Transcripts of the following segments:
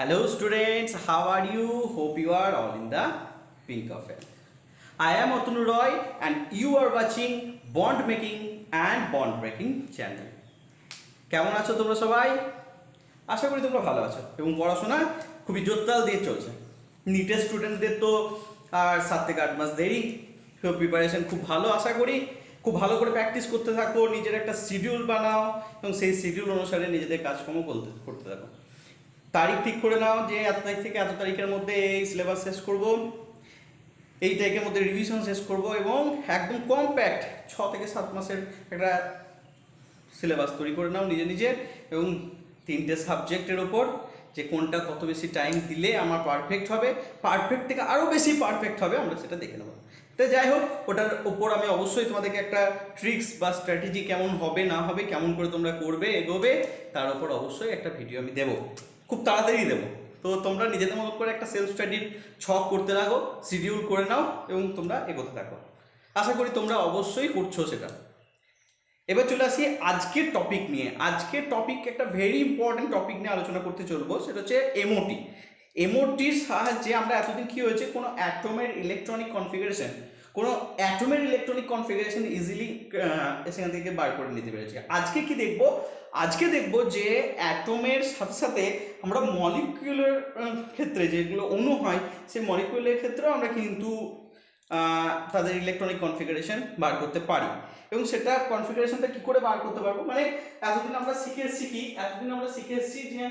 Hello students, how are you? Hope you are all in the pink of it. I am Atanu Roy and you are watching Bond Making and Bond Breaking channel. কেমন আছো তোমরা সবাই? আশা করি তোমরা ভালো আছো এবং পড়াশোনা খুবই জোরদার দিয়ে চলছে। নিটের স্টুডেন্টদের তো আর 7 থেকে 8 মাস দেরি, তো প্রিপারেশন খুব ভালো আশা করি। খুব ভালো করে প্র্যাকটিস করতে থাকো, নিজের একটা শিডিউল বানাও এবং সেই শিডিউল অনুসারে নিজেদের কাজকর্ম করতে থাকো। তারিখ ঠিক করে নাও যে এত তারিখ থেকে এত তারিখের মধ্যে এই সিলেবাস শেষ করব, এই তারিখের মধ্যে রিভিশন শেষ করব এবং একদম কমপ্যাক্ট 6 থেকে 7 মাসের একটা সিলেবাস তৈরি করে নাও নিজে নিজে এবং 3টে সাবজেক্টের ওপর যে কোনটা কত বেশি টাইম দিলে আমার পারফেক্ট হবে, পারফেক্ট থেকে আরও বেশি পারফেক্ট হবে আমরা সেটা দেখে নেব। তো যাই হোক, ওটার ওপর আমি অবশ্যই তোমাদেরকে একটা ট্রিক্স বা স্ট্র্যাটেজি কেমন হবে না হবে, কেমন করে তোমরা করবে এগোবে, তার ওপর অবশ্যই একটা ভিডিও আমি দেবো, খুব তাড়াতাড়ি দেবো। তো তোমরা নিজেদের মতো করে একটা সেলফ স্টাডির ছক করতে থাকো, শিডিউল করে নাও এবং তোমরা এগোতে থাকো। আশা করি তোমরা অবশ্যই করছো সেটা। এবার চলে আসি আজকের টপিক নিয়ে। আজকের টপিক একটা ভেরি ইম্পর্টেন্ট টপিক নিয়ে আলোচনা করতে চলবো, সেটা হচ্ছে এমওটি। এমওটির সাহায্যে আমরা এতদিন কি হয়েছে, কোনো অ্যাটমের ইলেকট্রনিক কনফিগারেশন ইজিলি সেখান থেকে বার করে নিতে পেরেছি। আজকে কি দেখবো, আজকে দেখবো যে অ্যাটমের সাথে সাথে আমরা মলিকিউলের ক্ষেত্রে যেগুলো অণু হয়, সেই মলিকিউলের ক্ষেত্রেও আমরা কিন্তু তাদের ইলেকট্রনিক কনফিগারেশন বার করতে পারি এবং সেটা কনফিগারেশনটা কি করে বার করতে পারবো, মানে এতদিন আমরা শিখে এসেছি যে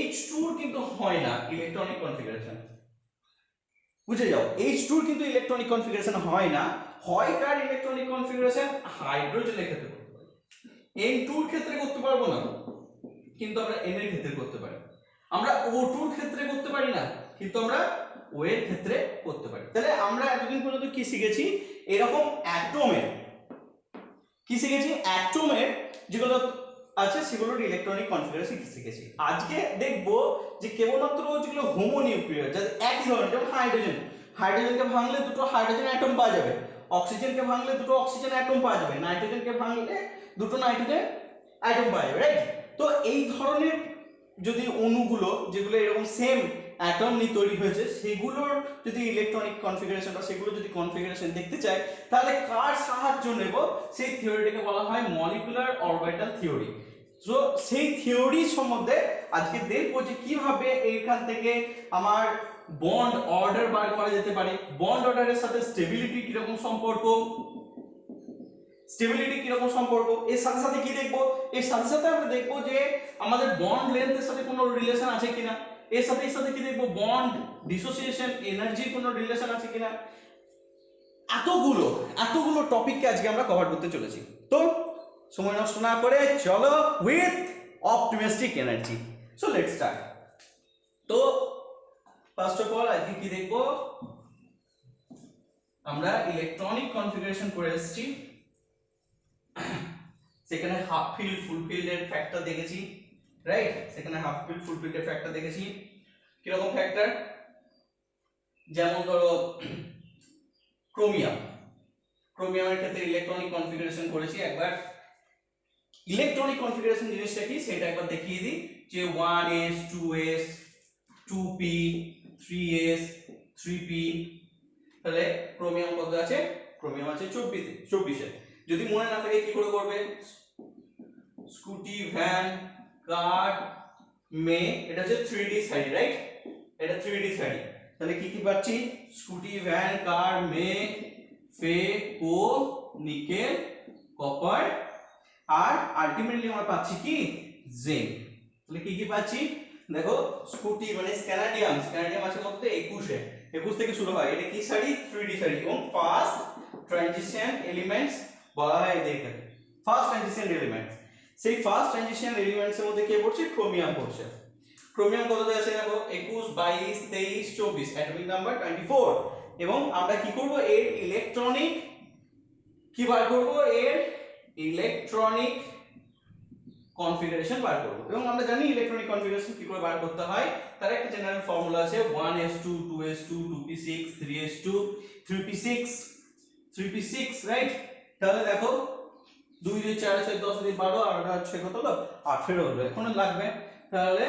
H2 কিন্তু হয় না ইলেকট্রনিক কনফিগারেশন। বুঝে যাও, H2 কিন্তু ইলেকট্রনিক কনফিগারেশন হয় না, হয় কার ইলেকট্রনিক কনফিগারেশন হাইড্রোজেনের ক্ষেত্রে করতে পারি। N2 এর ক্ষেত্রে করতে পারবো না, কিন্তু আমরা N এর ক্ষেত্রে করতে পারি। আমরা O2 এর ক্ষেত্রে করতে পারি না, কিন্তু আমরা O এর ক্ষেত্রে করতে পারি। তাহলে আমরা এতদিন পর্যন্ত কি শিখেছি, এরকম অ্যাটমের কি শিখেছি, অ্যাটমের যেগুলো আছে সেগুলোর ইলেকট্রনিক কনফিগারেশন শিখেছি। আজকে দেখব যে কেবলমাত্র যেগুলো হোমোনিউক্লিয়ার, যাদের একই ধরনের, যেমন হাইড্রোজেনকে ভাঙলে দুটো হাইড্রোজেন অ্যাটম পাওয়া যাবে, অক্সিজেনকে ভাঙলে দুটো অক্সিজেন অ্যাটম পাওয়া যাবে, নাইট্রোজেনকে ভাঙলে দুটো নাইট্রোজেন অ্যাটম পাওয়া যাবে, রাইট? তো এই ধরনের যদি অণুগুলো যেগুলো এরকম সেম অ্যাটম নিয়ে তৈরি হয়েছে, সেগুলোর যদি ইলেকট্রনিক কনফিগারেশন বা সেগুলো যদি কনফিগারেশন দেখতে চাই, তাহলে কার সাহায্য নেব, সেই থিওরিটাকে বলা হয় মলিকুলার অরবিটাল থিওরি। তো সেই থিওরি সম্বন্ধে আজকে দেখবো যে কিভাবে এইখান থেকে আমার বন্ড অর্ডার বার করা যেতে পারে, বন্ড অর্ডারের সাথে স্টেবিলিটি কিরকম সম্পর্ক, এর সাথে সাথে কি দেখবো, এর সাথে সাথে আমরা দেখবো যে আমাদের বন্ড লেন্থের সাথে কোনো রিলেশন আছে কিনা, এর সাথে কি দেখবো, বন্ড ডিসোসিয়েশন এনার্জির কোনো রিলেশন আছে কিনা। এতগুলো টপিককে আজকে আমরা কভার করতে চলেছি। তো সময় নষ্ট না করে চলো with optimistic energy, so let's start. তো ফার্স্ট অফ অল আজকে কি দেখবো, আমরা ইলেকট্রনিক কনফিগারেশন করে এসেছি, সেখানে হাফ ফিল্ড ফুল ফিল্ডের ফ্যাক্টর দেখেছি, রাইট? সেখানে হাফ ফিল্ড ফুল ফিল্ডের ফ্যাক্টর দেখেছি। কিরকম ফ্যাক্টর, যেমন ধরো ক্রোমিয়ামের ক্ষেত্রে ইলেকট্রনিক কনফিগারেশন করেছি একবার। ইলেকট্রনিক কনফিগারেশন জিনিসটা কি সেটা একবার দেখিয়ে দিই, যে 1s 2s 2p 3s 3p। তাহলে ক্রোমিয়াম কত আছে, ক্রোমিয়াম আছে 24 যদি মনে না থাকে কি করে করবে, স্কুটি ভ্যান কার মে, এটা হচ্ছে 3D সারি, রাইট? এটা 3D সারি। তাহলে কি কি পাচ্ছি, স্কুটি ভ্যান কার মে ফে কো নিকেল কপার, আর আলটিমেটলি আমরা পাচ্ছি কি জিঙ্ক। তাহলে কি কি পাচ্ছি, দেখো স্কুটি মানে স্ক্যানাডিয়াম আছে কত, 21 থেকে শুরু হয়, এটা কি সারি, 3D সারি এবং ফার্স্ট ট্রানজিশন এলিমেন্টস বলা হয় এদেরকে, ফার্স্ট ট্রানজিশন এলিমেন্টস। সেই ফার্স্ট ট্রানজিশন এলিমেন্টস এর মধ্যে কে পড়ছে, ক্রোমিয়াম পড়ছে। ক্রোমিয়াম কততে আছে দেখো, 21 22 23 24, অ্যাটমিক নাম্বার 24। এবং আমরা কি করব, এর ইলেকট্রনিক কি বার করব, এর ইলেকট্রনিক কনফিগারেশন বার করব। এবং আমরা জানি ইলেকট্রনিক কনফিগারেশন কি করে বার করতে হয়, তার একটা জেনারেল ফর্মুলা আছে, 1s2 2s2 2p6 3s2 3p6 3p6, right? তাহলে দেখো 2 2 4 6 10 2 12 আর 6 কত হলো, 18 হলো, এখন লাগবে তাহলে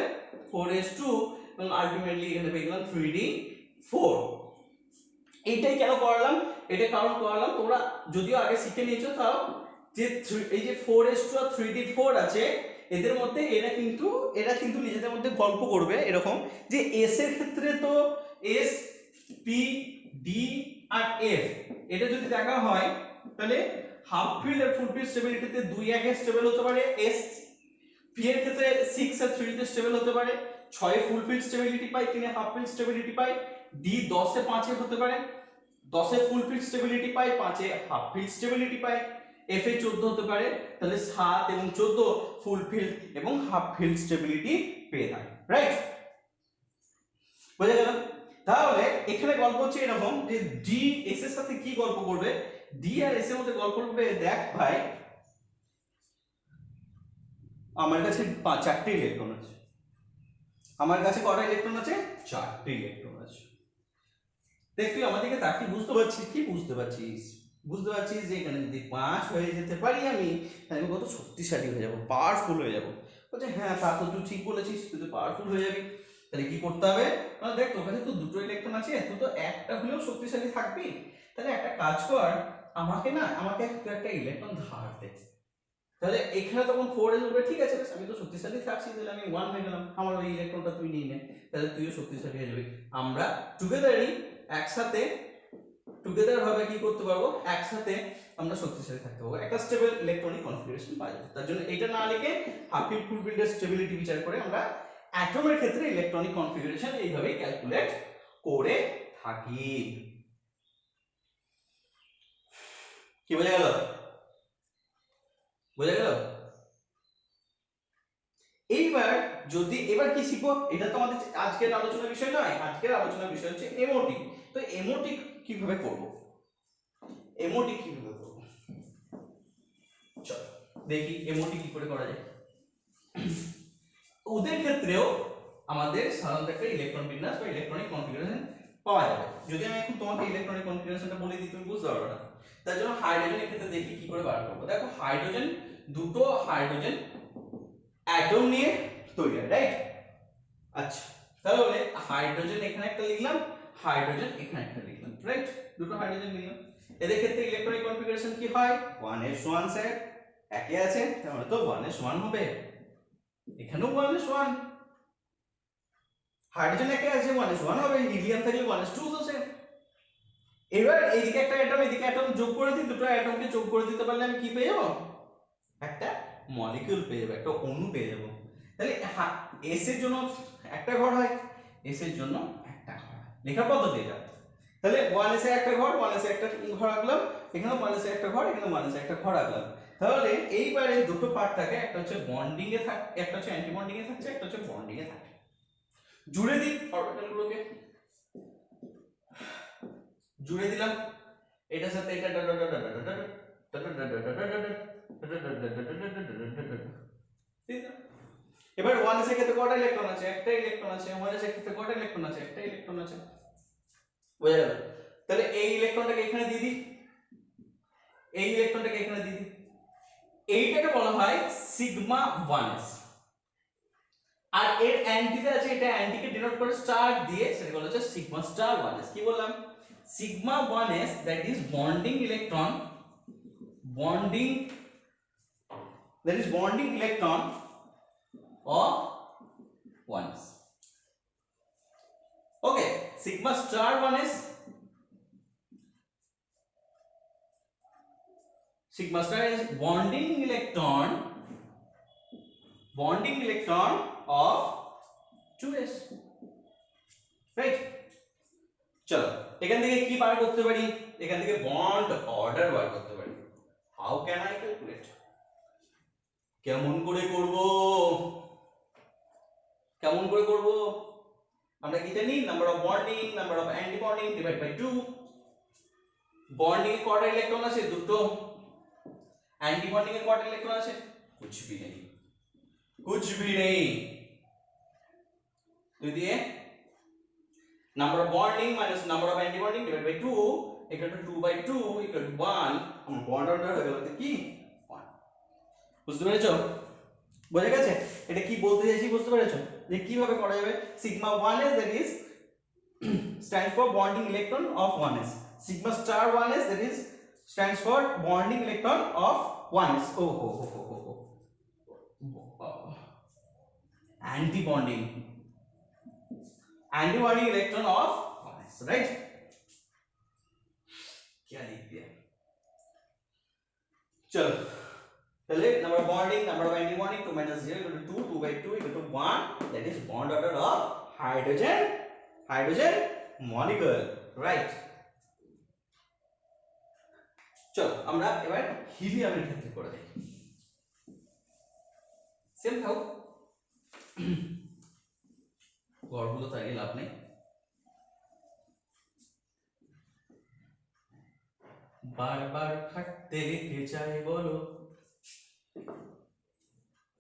4s2 এবং আলটিমেটলি এখানে পেয়ে গেলাম 3d4। এইটাই কেন করালাম, এটা কারণ করালাম তোমরা যদিও আগে শিখে নিয়েছো, তাও যে এই যে 4s2 আর 3d4 আছে এদের মধ্যে এরা কিন্তু নিজেদের মধ্যে গল্প করবে এরকম যে s এর ক্ষেত্রে তো s p d আর f এটা যদি দেখা হয় তাহলে হাফ ফিল্ড আর ফুল ফিল্ড স্টেবিলিটিতে 2 1 স্টেবল হতে পারে s, p এর ক্ষেত্রে 6 আর 3 তে স্টেবল হতে পারে, 6 এ ফুল ফিল্ড স্টেবিলিটি পাই, 3 এ হাফ ফিল্ড স্টেবিলিটি পাই, d 10 এ 5 এ হতে পারে, 10 এ ফুল ফিল্ড স্টেবিলিটি পাই, 5 এ হাফ ফিল্ড স্টেবিলিটি পাই, f এ 14 হতে পারে, তাহলে 7 এবং 14 ফুল ফিল্ড এবং হাফ ফিল্ড স্টেবিলিটি পেয়ে থাকে, রাইট? বুঝা গেল? তাহলে এখানে গল্প হচ্ছে এরকম যে ডি এস এর সাথে কি গল্প করবে, ডি আর এস এর মধ্যে গল্প করবে। দেখ ভাই আমার কাছে 4টে ইলেকট্রন আছে, আমার কাছে কটা ইলেকট্রন আছে? 4টে ইলেকট্রন আছে। দেখ তুই আমার দিকে তাকিয়ে বুঝতে পারছিস কি? বুঝতে পারছিস, বুঝতে পারছিস যে এখানে যদি 5 হয়ে যেতে পারি আমি, তাহলে আমি কত শক্তিশালী হয়ে যাব, পাওয়ারফুল হয়ে যাব। বলছে হ্যাঁ তা তো তুই ঠিক বলেছিস, তুই তো পাওয়ারফুল হয়ে যাবি। তাহলে কি করতে হবে? মানে দেখ তোর কাছে তো 2টো ইলেকট্রন আছে, তুই তো একটা হলেও শক্তিশালী থাকবি। তাহলে একটা কাজ কর, আমাকে তুই একটা ইলেকট্রন ধার দে। তাহলে এখানে তখন 4 এর উপরে ঠিক আছে, আমি তো শক্তিশালী থাকছি, তাহলে আমি 1 হয়ে গেলাম, আমার ওই ইলেকট্রনটা তুই নিয়ে নে, তাহলে তুইও শক্তিশালী হয়ে যাবি। আমরা টুগেদারই একসাথে টুগেদার ভাবে কি করতে পারবো, একসাথে আমরা শক্তিশালী থাকতে পারবো, একটা স্টেবল ইলেকট্রনিক কনফিগারেশন পাওয়া যাবে। তার জন্য এটা না লিখে হাফ ফিল্ড ফুল ফিল্ডের স্টেবিলিটি বিচার করে আমরা অ্যাটমের ক্ষেত্রে ইলেকট্রনিক কনফিগারেশন এইভাবেই ক্যালকুলেট করে থাকি। কি বোঝা গেল? বোঝা গেল? এবার কি শিখবো, এটা তো আমাদের আজকের আলোচনার বিষয় নয়, আজকের আলোচনার বিষয় হচ্ছে এমওটি। তো এমওটি কিভাবে করব, এমওটি কিভাবে করব, চল দেখি এমওটি কি করে করা যায়। ওদের ক্ষেত্রেও আমাদের সাধারণত একটা ইলেকট্রন বিন্যাস বা ইলেকট্রনিক কনফিগারেশন পাওয়া যাবে। যদি আমি এখন তোমাকে ইলেকট্রনিক কনফিগারেশনটা বলে দিই তুমি বুঝতে পারবে না। তার জন্য হাইড্রোজেনের ক্ষেত্রে দেখি কি করে বার করব। দেখো হাইড্রোজেন, দুটো হাইড্রোজেন অ্যাটম নিয়ে তৈরি হয়, রাইট? আচ্ছা, তাহলে হাইড্রোজেন এখানে একটা লিখলাম, হাইড্রোজেন এখানে একটা লিখলাম, রাইট? দুটো হাইড্রোজেন নিলাম। এদের ক্ষেত্রে ইলেকট্রনিক কনফিগারেশন কি হয়? 1s1 স্যার একই আছে, তার মানে তো 1s1 হবে, এখানেও 1s1, হাইড্রোজেন একে আছে 1s1 হবে, হিলিয়াম থাকলে 1s2 হচ্ছে। এবার এইদিকে একটা অ্যাটম এদিকে অ্যাটম যোগ করে দিই, দুটো অ্যাটমকে যোগ করে দিতে পারলে আমি কি পেয়ে যাব? একটা মলিকিউল পেয়ে যাব, একটা অণু পেয়ে যাব। তাহলে এস এর জন্য একটা ঘর হয়, এস এর জন্য একটা ঘর হয়, লেখার পদ্ধতি এটা। তাহলে 1s এ একটা ঘর, 1s এ একটা ঘর রাখলাম, এখানে 1s এ একটা ঘর, এখানে 1s এ একটা ঘর রাখলাম। তাহলে এইবারে দুটো পার্ট থাকে, একটা হচ্ছে বন্ডিং এ থাকে, একটা হচ্ছে অ্যান্টি বন্ডিং এ থাকছে, একটা হচ্ছে বন্ডিং এ থাকে। জুড়ে দিই অরবিটালগুলোকে, জুড়ে দিলাম এটার সাথে এটা, এবার 1s এর ক্ষেত্রে কটা ইলেকট্রন আছে? একটা ইলেকট্রন আছে। 1s এর ক্ষেত্রে কটা ইলেকট্রন আছে? একটা ইলেকট্রন আছে। বুঝা গেল? তাহলে এই ইলেকট্রনটাকে এখানে দিয়ে দিই, এই ইলেকট্রনটাকে এখানে দিয়ে দিই। এইটাকে বলা হয় সিগমা 1s, আর এর অ্যান্টিতে আছে, এটা অ্যান্টিকে ডিনোট করে স্টার দিয়ে, সেটা বলা হচ্ছে সিগমা স্টার 1s। কি বললাম? Sigma 1s, that is bonding electron, bonding, that is bonding electron of 1s. Okay, sigma star 1s, sigma star is bonding electron of 2s, right? চলো এখান থেকে কি বার করতে পারি? এখান থেকে বন্ড অর্ডার বার করতে পারি। How can I calculate? কেমন করে করব, কেমন করে করব? আমরা কি জানি? Number of bonding, number of anti bonding divide by 2। Bonding এ কটা ইলেকট্রন আছে? দুটো। অ্যান্টি বন্ডিং এ কটা ইলেকট্রন আছে? कुछ भी नहीं, कुछ भी नहीं। तो দিয়ে number of bonding minus number of anti bonding divided by 2 equal to 2 by 2 equal to 1। আমরা বন্ড অর্ডার হয়ে গেল কি 1। বুঝতে পেরেছো? বোঝা গেছে এটা কি বলতে চাইছি, বুঝতে পেরেছো যে কিভাবে করা যাবে? Sigma 1s that is stands for bonding electron of 1s, sigma star 1s that is stands for bonding electron of 1s. Oh ho ho ho ho, anti bonding electron of 1s, right? क्या लिख दिया, चलो पहले number of bonding, number of anti bonding, 2 minus 0 equal to 2, 2 by 2 equal to 1, that is bond order of hydrogen molecule, right? চলো আমরা এবার হিলিয়ামের ক্ষেত্রে করে দেখি, সেম থাও গড়গুলো তাই লাভ নেই, বারবার খাটতে কে চাই বলো।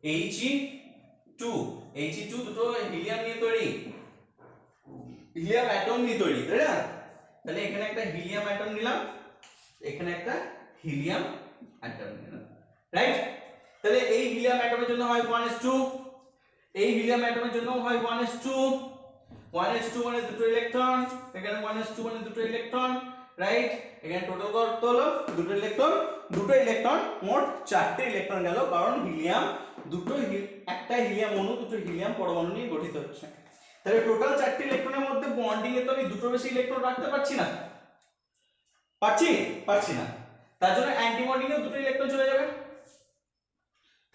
He2 He2 দুটো হিলিয়াম নিয়ে তৈরি, হিলিয়াম অ্যাটম নিয়ে তৈরি, তাই না? তাহলে এখানে একটা হিলিয়াম অ্যাটম নিলাম, এখানে একটা হিলিয়াম অ্যাটম নিলাম, রাইট? তাহলে এই হিলিয়াম অ্যাটমের জন্য হয় 1s2, এই হিলিয়াম অ্যাটমের জন্য হয় 1s2, 1s2 মানে দুটো ইলেকট্রন, এখানে 1s2 মানে দুটো ইলেকট্রন, রাইট? এখানে টোটাল কত হলো? দুটো ইলেকট্রন, মোট চারটে ইলেকট্রন গেল, কারণ হিলিয়াম একটা হিলিয়াম অণু দুটো হিলিয়াম পরমাণু নিয়ে গঠিত হচ্ছে। তাহলে টোটাল চারটে ইলেকট্রনের মধ্যে বন্ডিং এ তো আমি দুটো বেশি ইলেকট্রন রাখতে পারছি না, পারছি না, তার জন্য অ্যান্টি বন্ডিং এ দুটো ইলেকট্রন চলে যাবে।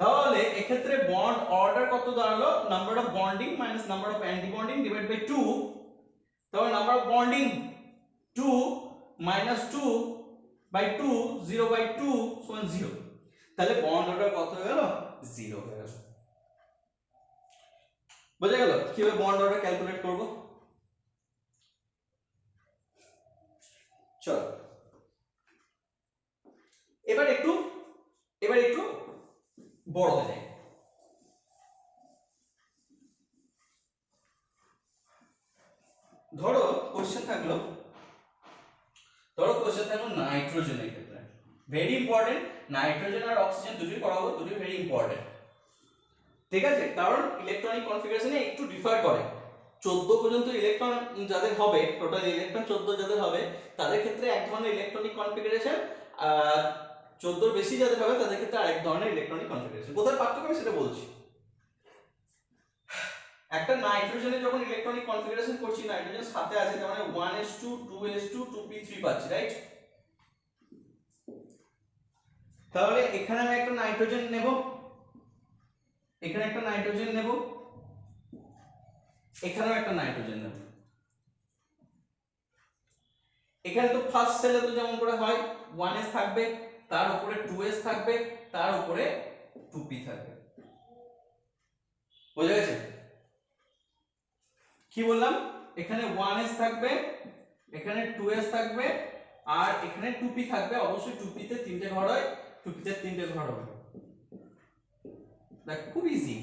তাহলে এক্ষেত্রে বন্ড অর্ডার কত দাঁড়ালো? Number of bonding minus number of anti bonding divide by 2, তাহলে number of bonding 2 minus 2 by 2, 0 by 2 সমান 0, তাহলে বন্ড অর্ডার কত হয়ে গেল? 0 হয়ে গেল। বোঝা গেল কিভাবে বন্ড অর্ডার ক্যালকুলেট করব? চলো এবার একটু বড়তে যাই। ধরো কোশ্চেন থাকলো নাইট্রোজেনের ক্ষেত্রে, ভেরি ইম্পর্টেন্ট, নাইট্রোজেন আর অক্সিজেন দুটোই পড়াবো, দুটোই ভেরি ইম্পর্টেন্ট, ঠিক আছে? কারণ ইলেকট্রনিক কনফিগারেশনে একটু ডিফার করে। 14 পর্যন্ত ইলেকট্রন যাদের হবে, টোটাল ইলেকট্রন 14 যাদের হবে, তাদের ক্ষেত্রে এক ধরনের ইলেকট্রনিক কনফিগারেশন, আর 14 বেশি যাদের হবে তাদের ক্ষেত্রে আরেক ধরনের ইলেকট্রনিক কনফিগারেশন। কোথায় পার্থক্য আমি সেটা বলছি। একটা নাইট্রোজেনে যখন ইলেকট্রনিক কনফিগারেশন করছি, নাইট্রোজেন সাথে আছে, তার মানে 1s2 2s2 2p3 পাচ্ছি, রাইট? তাহলে এখানে আমি একটা নাইট্রোজেন নেব, এখানে একটা নাইট্রোজেন নেব, এখানেও একটা নাইট্রোজেন নেব। এখানে তো ফার্স্ট সেলে তো যেমন করে হয় 1s থাকবে, তার উপরে 2s থাকবে, তার উপরে 2p থাকবে। বোঝা গেছে কি বললাম? এখানে 1s থাকবে, এখানে 2s থাকবে, আর এখানে 2p থাকবে। অবশ্যই 2p তে তিনটে ঘর হয়, 2p তে তিনটে ঘর হবে, দেখ খুব ইজি,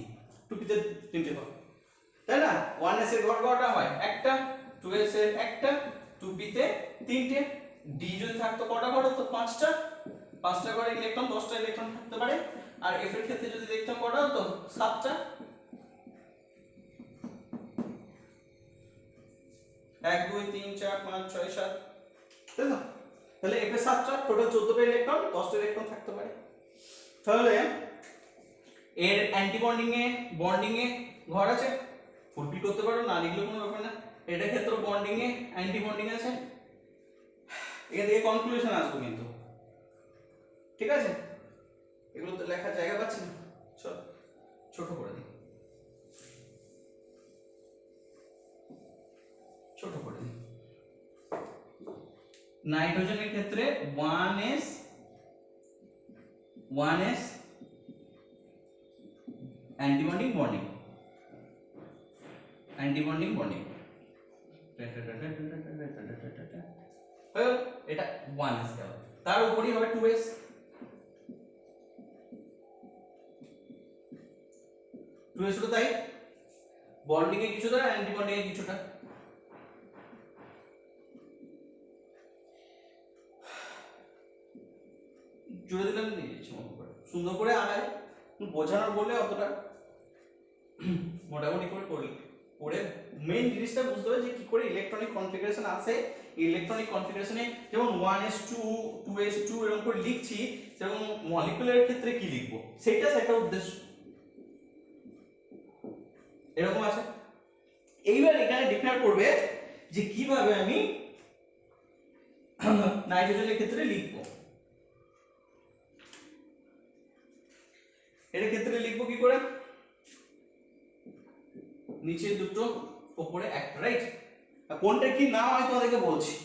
2p তে তিনটে ঘর, তাই না? 1s এর ঘর কয়টা হয়? একটা, 2s এর একটা, 2p তে তিনটে। d যদি থাকতো কয়টা ঘর হতো? পাঁচটা ঘরে ইলেকট্রন 10টা ইলেকট্রন থাকতে পারে। আর f এর ক্ষেত্রে যদি দেখতাম কয়টা হতো? 7টা, 1 2 3 4 5 6 7, তাই না? তাহলে f এর 7টা, টোটাল 14টা ইলেকট্রন, 10টা ইলেকট্রন থাকতে পারে। তাহলে এর অ্যান্টি বন্ডিং এ ঘর আছে, ফুলফিল করতে পারো, না লিখলেও কোনো ব্যাপার না। এটা ক্ষেত্রে বন্ডিং এ অ্যান্টি বন্ডিং আছে, এখান থেকে কনক্লুশন আসবে কিন্তু, ঠিক আছে? এগুলো তো লেখার জায়গা পাচ্ছি না, চল ছোট করে দিই, নাইট্রোজেনের ক্ষেত্রে 1s অ্যান্টি বন্ডিং এটা 1s গেল, তার উপরই হবে 2s, 2s তো তাই বন্ডিং এ কিছুটা, অ্যান্টি বন্ডিং এ কিছুটা। জুড়ে দিলাম, দিয়ে দিচ্ছি সুন্দর করে আগায়, বোঝানোর বলে অতটা মোটামুটি করে করে মেইন জিনিসটা বুঝতে হবে যে কি করে ইলেকট্রনিক কনফিগারেশন আসে। ইলেকট্রনিক কনফিগারেশনে যেমন 1s2 2s2 এরকম করে লিখছি, সেরকম মলিকুলার ক্ষেত্রে কি লিখবো সেটা একটা উদ্দেশ্য এরকম আছে। এইবার এখানে ডিফাইন করবে যে কিভাবে আমি নাইট্রোজেনের ক্ষেত্রে লিখবো। এর ক্ষেত্রে লিখবো কি করে, নিচে দুটো উপরে একটা, রাইট? কোনটা কি নাম আমি তোমাদেরকে বলছি।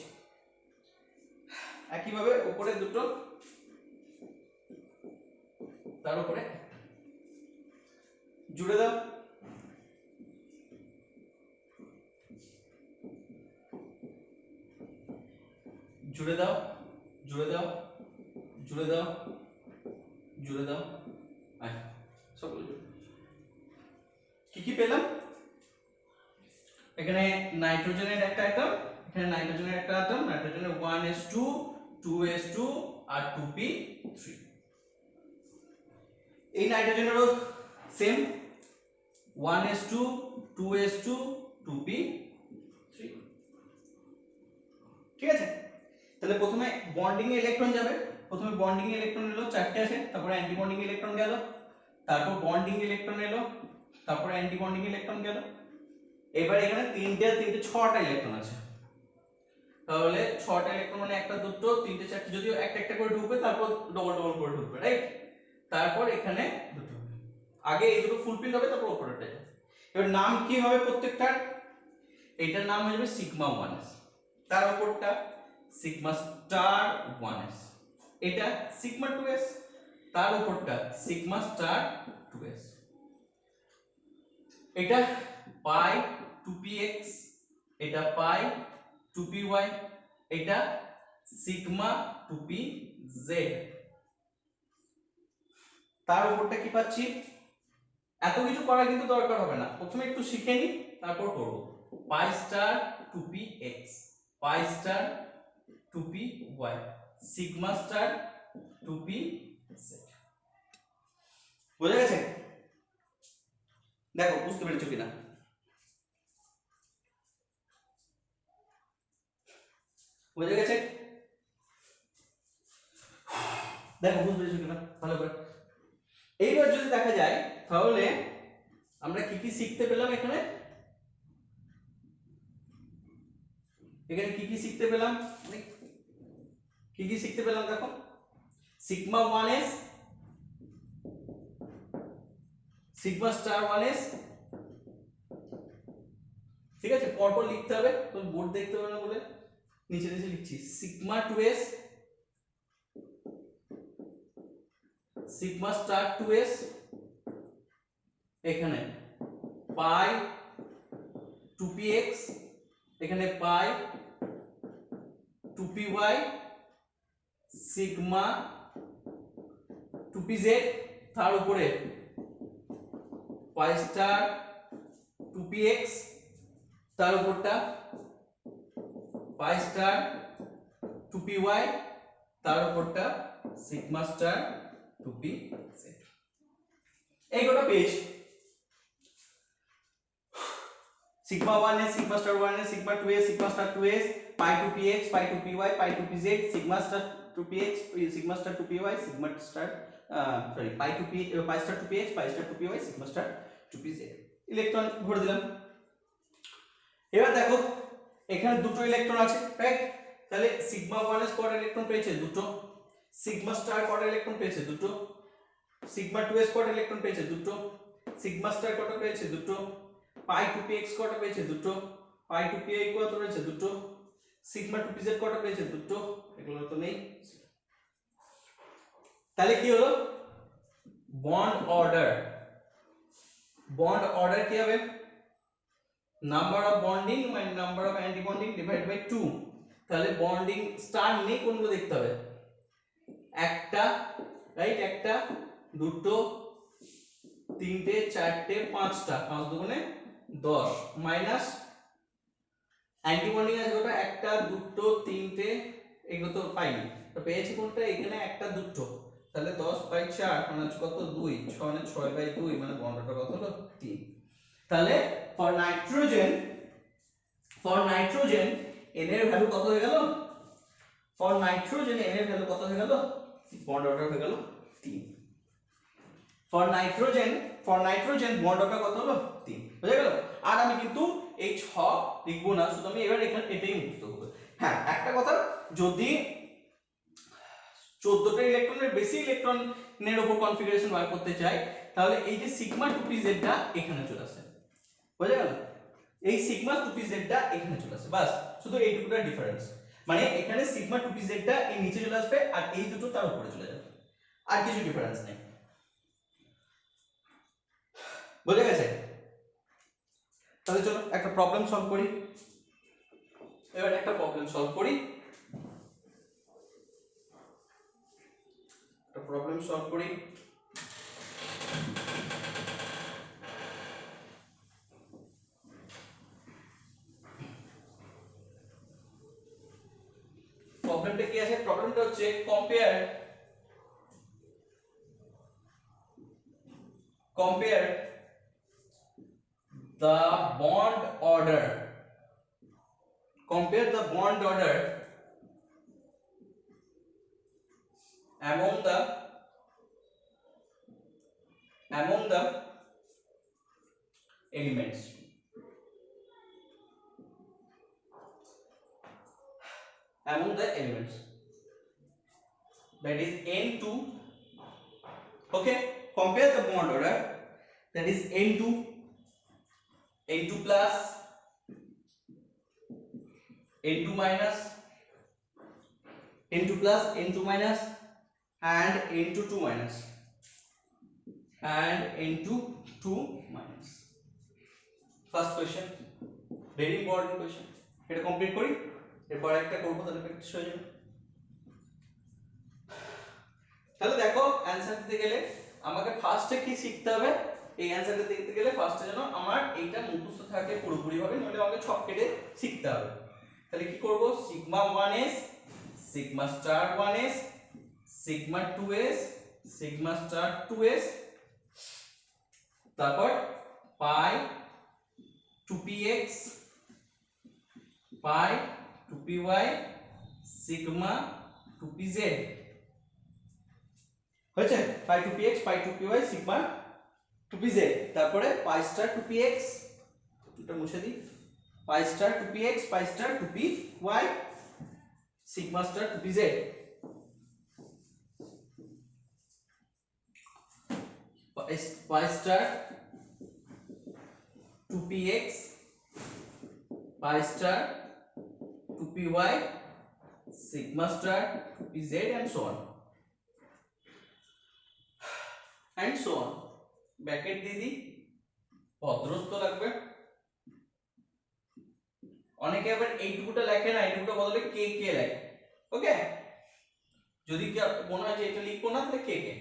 একইভাবে উপরে দুটো তার উপরে জুড়ে দাও, জুড়ে দাও, জুড়ে দাও, জুড়ে দাও, জুড়ে দাও, সবগুলো কি কি পেলাম, এখানে নাইট্রোজেনের একটা অ্যাটম, এখানে নাইট্রোজেনের একটা অ্যাটম, নাইট্রোজেনের 1s2 2s2 আর 2p3। এই নাইট্রোজেনেরও সেম 1s2 2s2 2p3। ঠিক আছে, তাহলে প্রথমে বন্ডিং এ ইলেকট্রন যাবে, প্রথমে বন্ডিং এ ইলেকট্রন এলো চারটে আছে, তারপরে অ্যান্টি বন্ডিং ইলেকট্রন গেল, তারপর বন্ডিং ইলেকট্রন এলো, তারপরে অ্যান্টি বন্ডিং ইলেকট্রন গেল। এবার এখানে ছটা ইলেকট্রন আছে, তাহলে ছটা ইলেকট্রন মানে একটা দুটো তিনটে চারটে, যদিও একটা একটা করে ঢুকবে তারপর ডবল ডবল করে ঢুকবে, রাইট? তারপর এখানে দুটো, আগে এই দুটো ফুলফিল হবে তারপর উপরেরটা যাবে। এবার নাম কি হবে প্রত্যেকটার, এইটার নাম হয়ে যাবে সিগমা 1s, তার উপরটা সিগমা স্টার 1s, এটা সিগমা 2s, তার উপরটা সিগমা স্টার 2s, এটা পাই 2px, এটা পাই 2py, এটা সিগমা 2pz। তার উপরটা কি পাচ্ছি, এত কিছু করার কিন্তু দরকার হবে না, প্রথমে একটু শিখে নি তারপর করব। Pi star 2px, pi star 2py, sigma star 2pz। বুঝা গেছে? দেখো বুঝতে পেরেছো কিনা, বুঝা গেছে? দেখো বুঝতে পেরেছো কিনা ভালো করে। এইবার যদি দেখা যায় তাহলে আমরা কি কি শিখতে পেলাম, এখানে এখানে কি কি শিখতে পেলাম, কি কি শিখতে পেলাম দেখো, sigma 1s, sigma star 1s, ঠিক আছে? পরপর লিখতে হবে, তো বোর্ড দেখতে হবে না বলে নিচে নিচে লিখছি। Sigma 2s, sigma star 2s, এখানে পাই 2px, এখানে পাই 2py, সিগমা 2pz, তার উপরে পাই স্টার 2px, তার উপরটা পাই স্টার 2py, তার উপরটা সিগমা স্টার 2pz। এই গোটা page sigma 1s, sigma star 1s, sigma 2s, sigma star 2s, pi 2px, pi 2py, pi 2pz, sigma star 2px, sigma star 2py, sigma star pi 2p, pi star 2px, pi star 2py, sigma star 2pz। Electron ভরে দিলাম। এবার দেখো এখানে দুটো electron আছে, right? তাহলে sigma 1s কটা electron পেয়েছে, দুটো। সিগমা স্টার কটা ইলেকট্রন পেয়েছে, দুটো। সিগমা 2s কটা ইলেকট্রন পেয়েছে, দুটো। সিগমা স্টার কটা পেয়েছে, দুটো। পাই 2px কটা পেয়েছে, দুটো। পাই 2py কত পেয়েছে, দুটো। সিগমা 2pz কটা পেয়েছে, দুটো। এগুলো তো নেই। তাহলে কি হলো, বন্ড অর্ডার, বন্ড অর্ডার কি হবে, নাম্বার অফ বন্ডিং মানে number of anti bonding divide by 2। তাহলে বন্ডিং স্টার নেই কোনগুলো দেখতে হবে, একটা, রাইট? একটা, দুটো, তিনটে, চারটে, পাঁচটা, 5 দুগুণে 10, মাইনাস অ্যান্টি বন্ডিং আছে ওটা একটা, দুটো, তিনটে, এগুলো তো পাইনি, তো পেয়েছি কোনটা, এখানে একটা দুটো, তাহলে 10/4 মানে হচ্ছে কত 2, 6 মানে 6/2 মানে বন্ডটা কত হলো 3। তাহলে ফর নাইট্রোজেন n এর ভ্যালু কত হয়ে গেল? ফর নাইট্রোজেন n এর ভ্যালু কত হয়ে গেল? বন্ড অর্ডার হয়ে গেল 3। ফর নাইট্রোজেন বন্ড অর্ডার কত হলো 3, বুঝা গেল? আর আমি কিন্তু এই 6 লিখবো না, শুধু আমি এবার এখানে এটাই মুক্ত করব। হ্যাঁ, একটা কথা, যদি 14টা ইলেকট্রনের বেশি ইলেকট্রনের উপর কনফিগারেশন বার করতে চাই, তাহলে এই যে সিগমা 2pz টা এখানে চলে আসে, বুঝা গেল? এই সিগমা 2pz টা এখানে চলে আসে, বাস শুধু এইটুকুটা ডিফারেন্স। মানে এখানে সিগমা 2pz টা এই নিচে চলে আসবে আর এই দুটো তার উপরে চলে যাবে, আর কিছু ডিফারেন্স নেই, বুঝা গেছে? তাহলে চলো একটা প্রবলেম সলভ করি। এবার একটা প্রবলেম সলভ করি, একটা প্রবলেম সলভ করি। প্রবলেমটা কি আছে? প্রবলেমটা হচ্ছে compare the bond order compare the bond order among the elements that is n2. Okay, compare the bond order, that is n2 plus n2 minus n2 plus n2 minus and n2 2 minus and n2 2 minus. First question, very important question, এটা complete করি, এরপর একটা করব, তাহলে practice হয়ে যাবে। তাহলে দেখো, অ্যানসার দিতে গেলে আমাকে ফার্স্টে কি শিখতে হবে? এই অ্যানসারটা দিতে গেলে ফার্স্টে যেন আমার এইটা মুখস্থ থাকে পুরোপুরি ভাবে, নইলে আমাকে ছক কেটে শিখতে হবে। তাহলে কি করব? Sigma 1s, sigma star 1s, sigma 2s, sigma star 2s, তারপর পাই 2px, pi 2py, sigma 2pz হয়েছে। পাই 2px, pi 2py, sigma 2pz, তারপরে পাই স্টার 2px, এটা মুছে দিই, pi star 2px, pi star 2py, sigma star 2pz, pi star 2px, pi star 2py, sigma star 2pz and so on and so on. Bracket দিয়ে দিই, পদরস্ত লাগবে। অনেকে আবার এইটুকুটা লেখে না, এইটুকুটা বদলে কে কে লেখে। ওকে, যদি কি মনে হয় যে এটা লিখবো না, তাহলে কে কে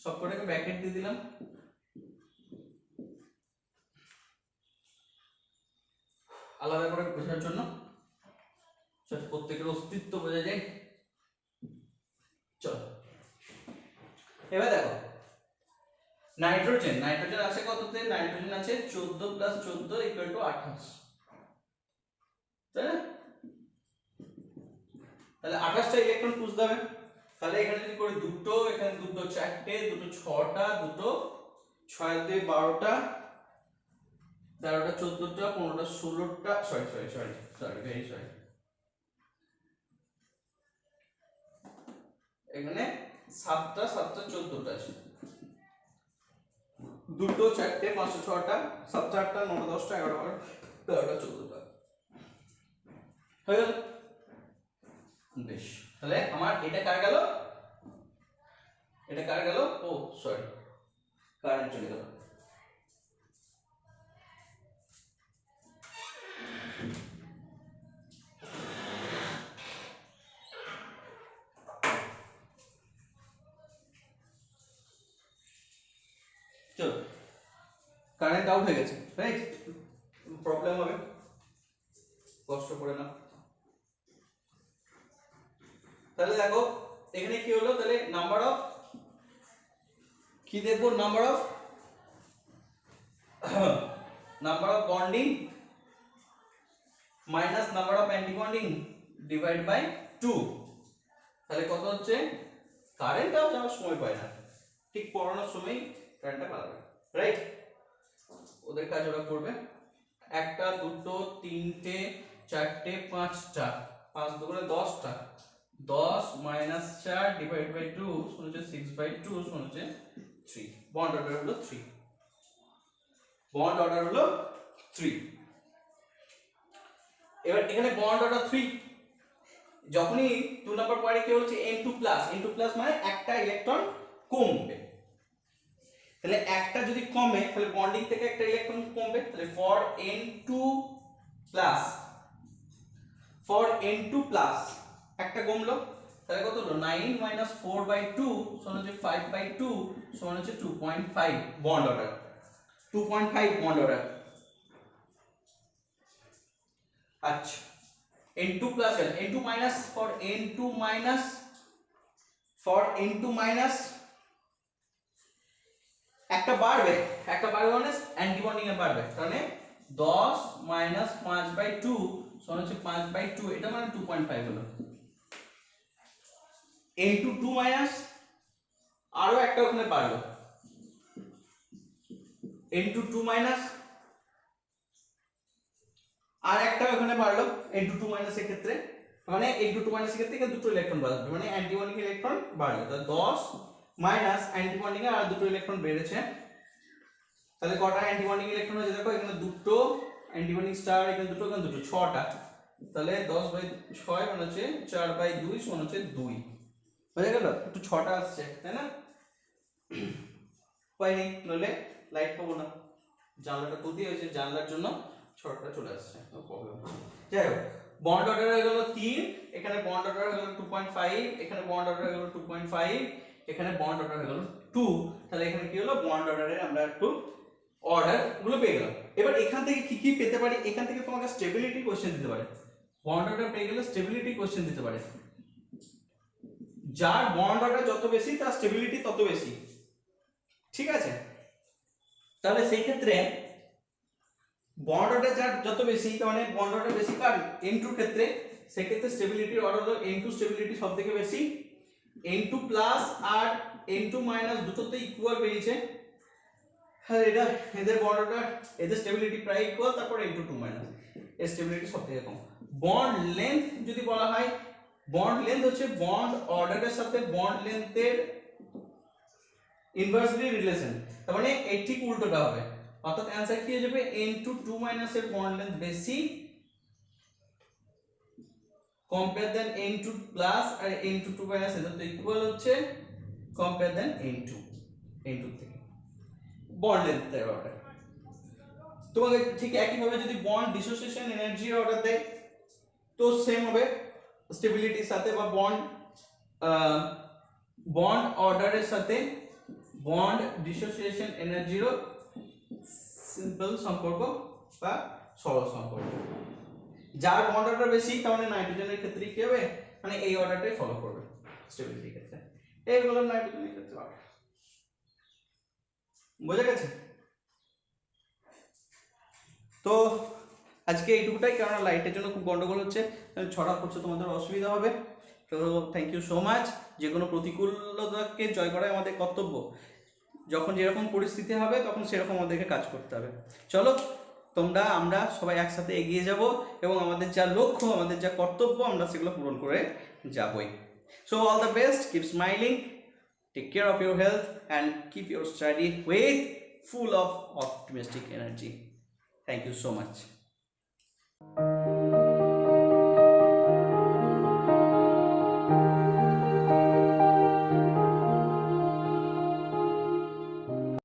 সব কটাকে ব্র্যাকেট দিয়ে দিলাম। আলাদা করে বোঝার জন্য, যাতে প্রত্যেকের অস্তিত্ব বোঝা যায়। চলো এবার দেখো, নাইট্রোজেন আছে কততে? নাইট্রোজেন আছে 14 প্লাস 14 ইকুয়াল টু 28, তাই না? তাহলে 28টা ইলেকট্রন খুঁজতে হবে। তাহলে এখানে যদি করি দুটো, এখানে দুটো 4টে, দুটো 6টা, দুটো 6 দিয়ে 12টা, 13টা 14টা, 15টা 16টা, সরি ভেরি সরি, এখানে 7টা 7টা 14টা আছে, দুটো 4টে 5টা 6টা 7টা 8টা 9টা 10টা 11টা 12টা 14টা হয়ে গেল। বেশ, তাহলে আমার এটা কার গেল? এটা কার গেল? ও সরি, কারেন্ট চলে গেল। চলো, কারেন্ট আউট হয়ে গেছে, রাইট? প্রবলেম হবে। কষ্ট করে না। তাহলে দেখো এখানে কি হলো, তাহলে নাম্বার অফ কি দেখবো, number of bonding minus number of anti bonding divide by 2। তাহলে কত হচ্ছে, কারেন্টটাও যাওয়ার সময় পায় না, ঠিক পড়ানোর সময় কারেন্টটা পাবে, রাইট। ওদের কাজ ওরা করবে, একটা দুটো তিনটে চারটে পাঁচটা, 5 দুগুণে 10টা, 10 মাইনাস 4 ডিভাইড বাই 2 সমান হচ্ছে 6/2 সমান হচ্ছে 3। বন্ড অর্ডার হলো 3, বন্ড অর্ডার হলো 3। এবার এখানে বন্ড অর্ডার 3, যখনই 2 নম্বর পয়েন্টে কি হচ্ছে N2 প্লাস, N2 প্লাস মানে একটা ইলেকট্রন কমবে। তাহলে একটা যদি কমে তাহলে বন্ডিং থেকে একটা ইলেকট্রন কমবে, তাহলে for N2 plus, for N2 plus একটা কমলো, তাহলে কত হলো 9 মাইনাস 4/2 সমান হচ্ছে 5/2 সমান হচ্ছে 2.5 বন্ড অর্ডার, 2.5 বন্ড অর্ডার। আচ্ছা N2 plus N2 minus, for N2 minus, for N2 minus একটা বাড়বে, একটা বাড়বে মানে অ্যান্টি বন্ডিং এ বাড়বে, তাহলে 10 মাইনাস 5/2 সমান হচ্ছে 5/2, এটা মানে 2.5 হলো। N2 2 মাইনাস আরো একটা ওখানে বাড়লো, N2 2 মাইনাস আর একটা ওখানে বাড়লো N2 2 মাইনাস এর ক্ষেত্রে, মানে N2 2 মাইনাস এর ক্ষেত্রে এখানে দুটো ইলেকট্রন বাড়বে, মানে অ্যান্টি বন্ডিং ইলেকট্রন বাড়লো, তাহলে 10 মাইনাস অ্যান্টি বন্ডিং এ আর দুটো ইলেকট্রন বেড়েছে, তাহলে কটা অ্যান্টি বন্ডিং ইলেকট্রন আছে দেখো, এখানে দুটো অ্যান্টি বন্ডিং স্টার, এখানে দুটো, এখানে দুটো, 6টা, তাহলে 10/6 মানে হচ্ছে 4/2 সমান হচ্ছে 2, বুঝা গেল, একটু 6টা আসছে তাই না, উপায় নেই, নইলে লাইট পাবো না, জানলাটা খুলতে হয়েছে, জানলার জন্য 6টা চলে আসছে, নো প্রবলেম। যাই হোক, বন্ড অর্ডার হয়ে গেল 3, এখানে বন্ড অর্ডার হয়ে গেল 2.5, এখানে বন্ড অর্ডার হয়ে গেল 2.5, এখানে বন্ড অর্ডার হয়ে গেল 2, তাহলে এখানে কি হলো, বন্ড অর্ডারের আমরা একটু অর্ডার গুলো পেয়ে গেলাম। এবার এখান থেকে কি কি পেতে পারি, এখান থেকে তোমাকে স্টেবিলিটি কোশ্চেন দিতে পারে, বন্ড অর্ডার পেয়ে গেলে স্টেবিলিটি কোশ্চেন দিতে পারে, যার বন্ড অর্ডার যত বেশি তার স্টেবিলিটি তত বেশি, ঠিক আছে। তাহলে সেই ক্ষেত্রে বন্ড অর্ডার যার যত বেশি, তার মানে বন্ড অর্ডার বেশি কার N2 এর ক্ষেত্রে, সেই ক্ষেত্রে স্টেবিলিটির অর্ডার হলো N2 স্টেবিলিটি সবথেকে বেশি, N2 প্লাস আর N2 মাইনাস দুটোতে ইকুয়াল বেরিয়েছে, হ্যাঁ এটা এদের বন্ড অর্ডার, এদের স্টেবিলিটি প্রায় ইকুয়াল, তারপর N2 2 মাইনাস, এর স্টেবিলিটি সবথেকে কম। বন্ড লেন্থ যদি বলা হয়, বন্ড লেন্থ হচ্ছে বন্ড অর্ডারের সাথে বন্ড লেন্থের ইনভার্সলি রিলেশন, তার মানে এর ঠিক উল্টোটা হবে, অর্থাৎ অ্যানসার কি হয়ে যাবে, N2 2 মাইনাস এর বন্ড লেন্থ বেশি কম্পেয়ার দেন N2 প্লাস, আর N2 2 মাইনাস এদের তো ইকুয়াল হচ্ছে কম্পেয়ার দেন N2 থেকে বন্ড লেন্থের অর্ডার। তোমাকে ঠিক একই ভাবে যদি বন্ড ডিসোসিয়েশন এনার্জি অর্ডার দেয় তো সেম হবে স্টেবিলিটির সাথে, বা বন্ড অর্ডারের সাথে বন্ড ডিসোসিয়েশন এনার্জিরও সিম্পল সম্পর্ক বা সরল সম্পর্ক, যার বন্ড অর্ডার বেশি তার মানে নাইট্রোজেনের ক্ষেত্রে কি হবে, মানে এই অর্ডারটাই ফলো করবে স্টেবিলিটির ক্ষেত্রে, এইগুলো নাইট্রোজেনের ক্ষেত্রে অর্ডার, বোঝা গেছে। তো আজকে এইটুকুটাই, কারণ লাইটের জন্য খুব গন্ডগোল হচ্ছে, ছড়া করছে, তোমাদের অসুবিধা হবে। তো থ্যাংক ইউ সো মাচ। যে কোনো প্রতিকূলতাকে জয় করাই আমাদের কর্তব্য, যখন যেরকম পরিস্থিতি হবে তখন সেরকম আমাদেরকে কাজ করতে হবে। চলো তোমরা আমরা সবাই একসাথে এগিয়ে যাব, এবং আমাদের যা লক্ষ্য, আমাদের যা কর্তব্য, আমরা সেগুলো পূরণ করে যাবই। So all the best, keep smiling, take care of your health and keep your study with full of optimistic energy. Thank you so much.